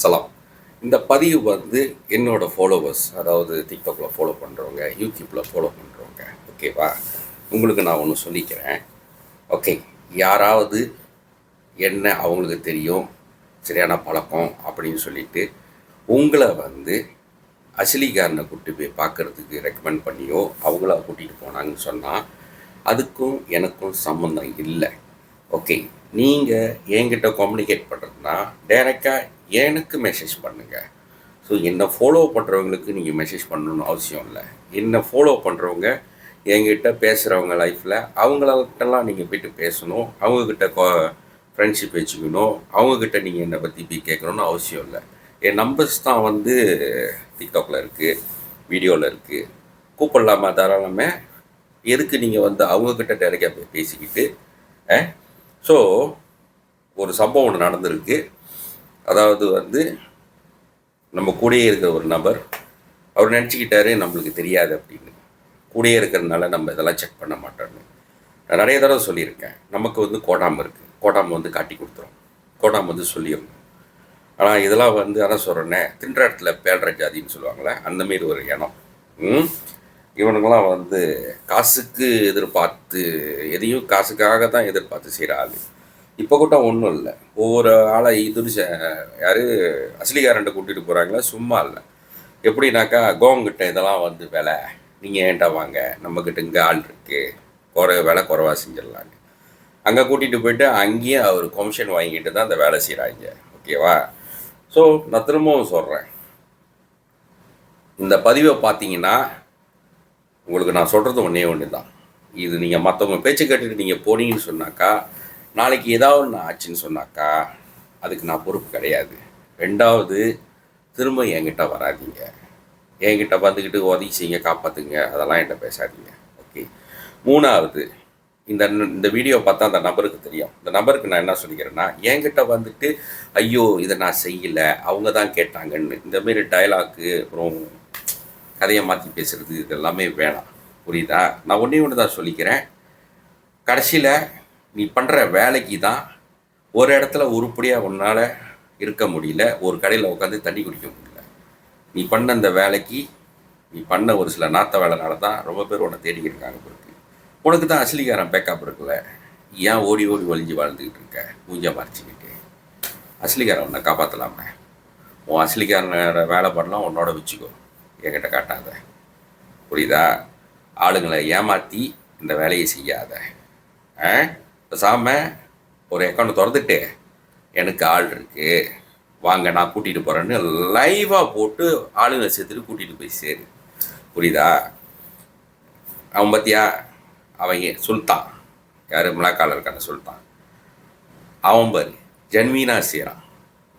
சலாம். இந்த பதிவு வந்து என்னோட ஃபாலோவர்ஸ், அதாவது டிக்டாக்கில் ஃபாலோ பண்ணுறவங்க, யூடியூப்பில் ஃபாலோ பண்ணுறவங்க, ஓகேவா? உங்களுக்கு நான் ஒன்று சொல்லிக்கிறேன். ஓகே, யாராவது என்ன அவங்களுக்கு தெரியும், சரியான பழக்கம் அப்படின்னு சொல்லிட்டு உங்களை வந்து அசிலிகாரனை கூப்பிட்டு போய் பார்க்குறதுக்கு ரெக்கமெண்ட் பண்ணியோ அவங்கள கூட்டிகிட்டு போனாங்கன்னு சொன்னால் அதுக்கும் எனக்கும் சம்மந்தம் இல்லை. ஓகே, நீங்கள் என்கிட்ட கம்யூனிகேட் பண்ணுறதுனா டைரெக்டாக எனக்கு மெசேஜ் பண்ணுங்கள். ஸோ என்னை ஃபாலோ பண்ணுறவங்களுக்கு நீங்கள் மெசேஜ் பண்ணணுன்னு அவசியம் இல்லை. என்னை ஃபாலோ பண்ணுறவங்க என்கிட்ட பேசுகிறவங்க லைஃப்பில் அவங்கள்ட்டலாம் நீங்கள் போய்ட்டு பேசணும், அவங்கக்கிட்ட ஃப்ரெண்ட்ஷிப் வச்சுக்கணும், அவங்கக்கிட்ட நீங்கள் என்னை பற்றி போய் கேட்கணுன்னு அவசியம் இல்லை. என் நம்பர்ஸ் தான் வந்து டிக்டாக்ல இருக்குது, வீடியோவில் இருக்குது. கூப்பிடலாமா? தாராளமே. எதுக்கு நீங்கள் வந்து அவங்கக்கிட்ட டைரெக்டாக போய் பேசிக்கிட்டு? ஸோ ஒரு சம்பவம் ஒன்று நடந்திருக்கு. அதாவது வந்து நம்ம கூடயே இருக்கிற ஒரு நபர், அவர் நினச்சிக்கிட்டாரு நம்மளுக்கு தெரியாது அப்படின்னு. கூடயே இருக்கிறதுனால நம்ம இதெல்லாம் செக் பண்ண மாட்டோம்னு நான் நிறைய தடவை சொல்லியிருக்கேன். நமக்கு வந்து கோடாம் இருக்குது, கோடாம் வந்து காட்டி கொடுத்துரும், கோடாம் வந்து சொல்லிடணும். ஆனால் இதெல்லாம் வந்து அதான் சொல்கிறேன்னே, தின்ற இடத்துல பேழ்ற ஜாதின்னு சொல்லுவாங்களே, அந்தமாரி ஒரு இனம். இவனுங்களாம் வந்து காசுக்கு எதிர்பார்த்து, எதையும் காசுக்காக தான் எதிர்பார்த்து செய்கிற ஆள். இப்போ கூட ஒன்றும் இல்லை, ஒவ்வொரு ஆளை யார் அசிலிகாரன்ட்ட கூட்டிகிட்டு போகிறாங்களா, சும்மா இல்லை. எப்படின்னாக்கா, கோவங்கிட்ட இதெல்லாம் வந்து விலை, நீங்கள் ஏன்டா வாங்க, நம்மக்கிட்ட இங்கே ஆள் இருக்குது, விலை குறைவா செஞ்சிடலான்னு அங்கே கூட்டிகிட்டு போயிட்டு அங்கேயும் அவர் கமிஷன் வாங்கிட்டு தான் அந்த வேலை செய்கிறாங்க. ஓகேவா? ஸோ நான் திரும்பவும் சொல்கிறேன், இந்த பதிவை பார்த்தீங்கன்னா உங்களுக்கு நான் சொல்கிறது ஒன்றே ஒன்று தான். இது நீங்கள் மற்றவங்க பேச்சு கேட்டுட்டு நீங்கள் போனீங்கன்னு சொன்னாக்கா, நாளைக்கு ஏதாவது ஒன்று ஆச்சுன்னு சொன்னாக்கா அதுக்கு நான் பொறுப்பு கிடையாது. ரெண்டாவது, திரும்ப என்கிட்ட வராதிங்க, என்கிட்ட வந்துக்கிட்டு உதவி செய்யுங்க, காப்பாற்றுங்க, அதெல்லாம் என்கிட்ட பேசாதீங்க. ஓகே. மூணாவது, இந்த வீடியோ பார்த்தா அந்த நபருக்கு தெரியும். இந்த நபருக்கு நான் என்ன சொல்லிக்கிறேன்னா, என்கிட்ட வந்துட்டு ஐயோ இதை நான் செய்யலை, அவங்க தான் கேட்டாங்கன்னு இந்தமாரி டைலாக்கு, அப்புறம் கதையை மாற்றி பேசுகிறது, இது எல்லாமே வேணாம். புரியுதா? நான் ஒன்று தான் சொல்லிக்கிறேன். கடைசியில் நீ பண்ணுற வேலைக்கு தான் ஒரு இடத்துல உருப்படியாக உன்னால் இருக்க முடியல, ஒரு கடையில் உட்காந்து தண்ணி குடிக்க முடியல. நீ பண்ண அந்த வேலைக்கு, நீ பண்ண ஒரு சில நாத்த வேலைனால தான் ரொம்ப பேர் உன்னை தேடிக்கிட்டு இருக்காங்க. பிறகு உனக்கு தான் அசிலிகாரன் பேக்கப் இருக்குல்ல, ஏன் ஓடி ஓடி ஒளிஞ்சு வாழ்ந்துக்கிட்டு இருக்க மூஞ்ச மறைச்சிக்கிட்டு? அசிலிகாரன் உன்னை காப்பாற்றலாமே. உன் அசிலிகாரனோட வேலை பண்ணலாம், உன்னோட வச்சுக்கோ, என்கிட்ட காட்டாத. புரியுதா? ஆளுங்களை ஏமாற்றி இந்த வேலையை செய்யாத. பேசாமல் ஒரு அக்கௌண்ட் திறந்துட்டு எனக்கு ஆள் இருக்குது வாங்க நான் கூட்டிகிட்டு போகிறேன்னு லைவாக போட்டு ஆளுங்களை சேர்த்துட்டு கூட்டிகிட்டு போய் சேரு. புரியுதா? அவன் பார்த்தியா, அவங்க சுல்தான், யார் மிளகாவில் இருக்கான சுல்தான், அவன் பாரு ஜென்வீனாக செய்கிறான்.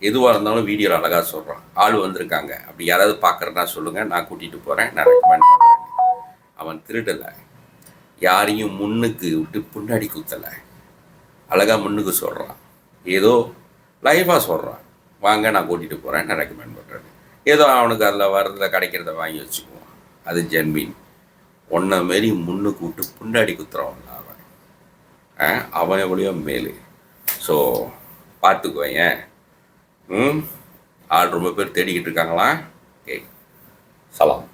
எதுவாக இருந்தாலும் வீடியோவில் அழகாக சொல்கிறான். ஆள் வந்திருக்காங்க, அப்படி யாராவது பார்க்குறேன்னா சொல்லுங்கள், நான் கூட்டிகிட்டு போகிறேன், நான் ரெக்கமெண்ட் பண்ணுறேன். அவன் திருடலை, யாரையும் முன்னுக்கு விட்டு பின்னாடி குத்தலை, அழகாக முன்னுக்கு சொல்கிறான். ஏதோ லைஃபாக சொல்கிறான், வாங்க நான் கூட்டிகிட்டு போகிறேன், நான் ரெக்கமெண்ட் பண்ணுறேன். ஏதோ அவனுக்கு அதில் வர்றதில் கிடைக்கிறத வாங்கி வச்சுக்குவான். அது ஜென்மீன். ஒன்றை மாரி முன்னுக்கு விட்டு பின்னாடி குத்துறவன்ல அவன் எவ்வளோ மேலு. ஸோ பார்த்துக்குவேன். ஆள் ரொம்ப பேர் தேடிக்கிட்டு இருக்காங்களா? ஓகே, சலாம்.